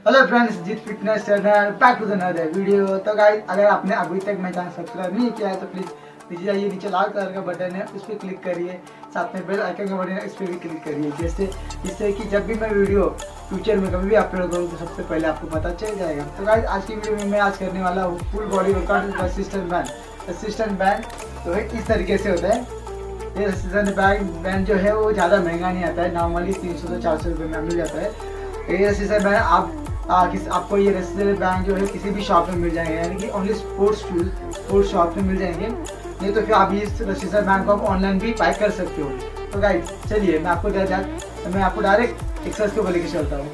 Hello friends, Jeet fitness channel back to the another video. तो guys, अगर आपने अभी तक मेरा चैनल सब्सक्राइब नहीं किया है तो प्लीज़ नीचे जाइए, नीचे लाल कलर का बटन है उस पर क्लिक करिए, साथ में बेल आइकन का बटन है इस पर भी क्लिक करिए, जिससे कि जब भी मैं वीडियो फ्यूचर में कभी भी अपलोड करूँ तो सबसे पहले आपको पता चल जाएगा। तो गाइस, आज की वीडियो में मैं आज करने वाला हूँ full body workout assistant band. Assistant band तो है इस तरीके से होता है। ये असिस्टेंट बैंड जो है वो ज़्यादा महंगा नहीं आता है, नॉर्मली 300 से 400 रुपये में मिल जाता है। ये असिस्टेंट बैंड आपको ये रेसिस्टेंट बैंड जो है किसी भी शॉप में मिल जाएंगे, यानी कि ओनली स्पोर्ट्स शॉप में मिल जाएंगे। नहीं तो फिर आप इस रेसिस्टेंट बैंड को आप ऑनलाइन भी बाय कर सकते हो। तो गाइस चलिए मैं आपको डायरेक्ट एक्सरसाइज को लेकर चलता हूँ।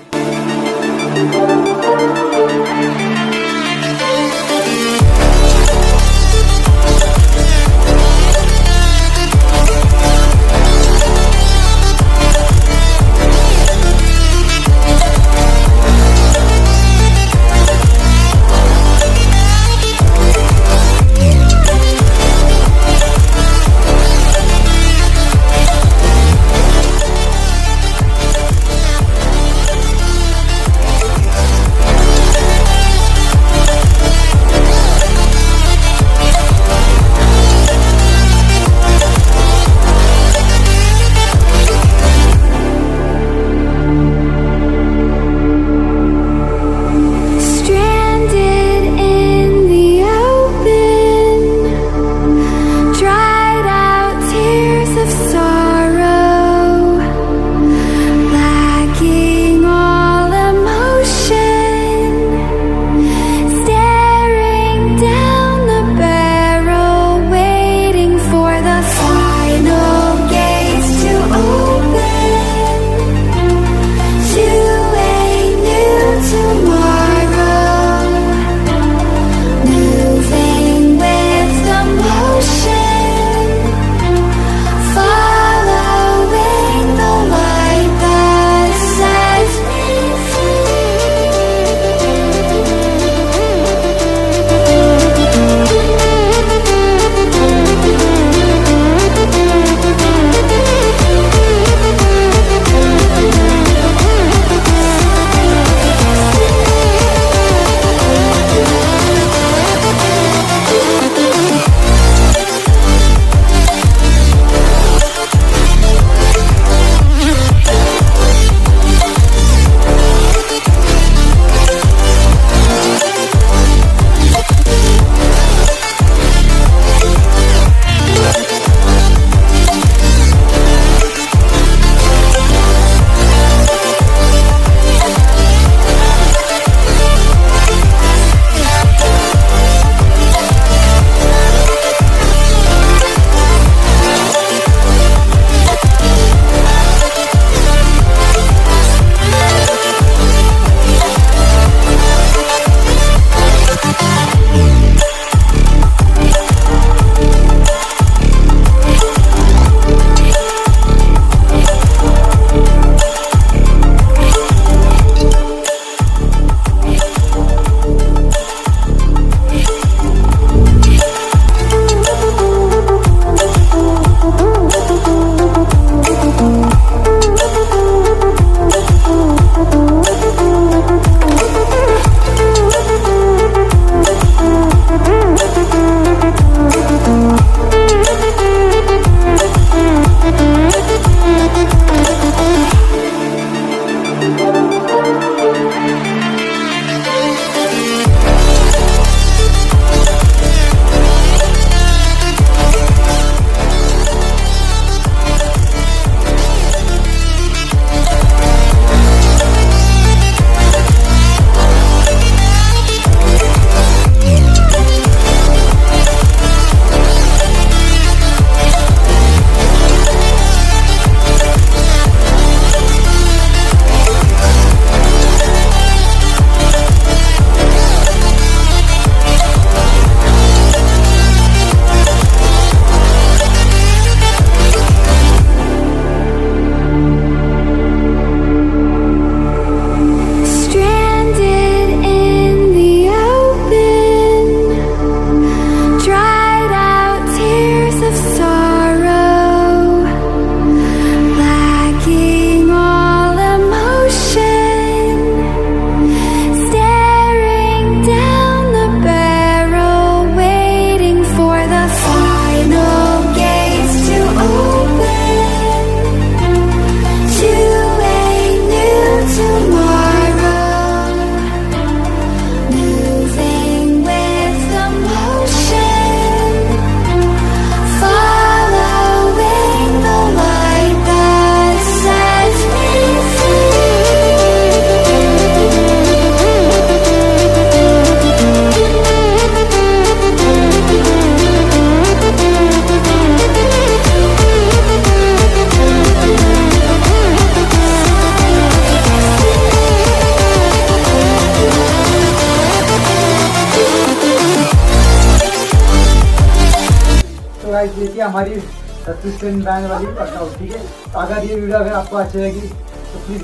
ये थी हमारी सब्सक्रिप्शन बैंड वाली वर्कआउट, ठीक है। तो अगर ये वीडियो अगर आपको अच्छी लगी तो प्लीज़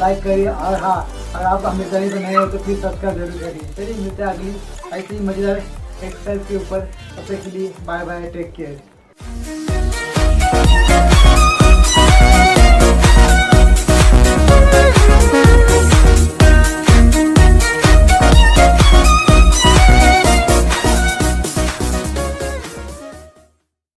लाइक करिए, और हाँ अगर आप हमारे चैनल पर नए हो तो प्लीज़ सब्सक्राइब जरूर करिए। चलिए मिलते हैं अगली ऐसी ही मज़ेदार एक्सरसाइज के ऊपर। तब तक के लिए बाय बाय, टेक केयर।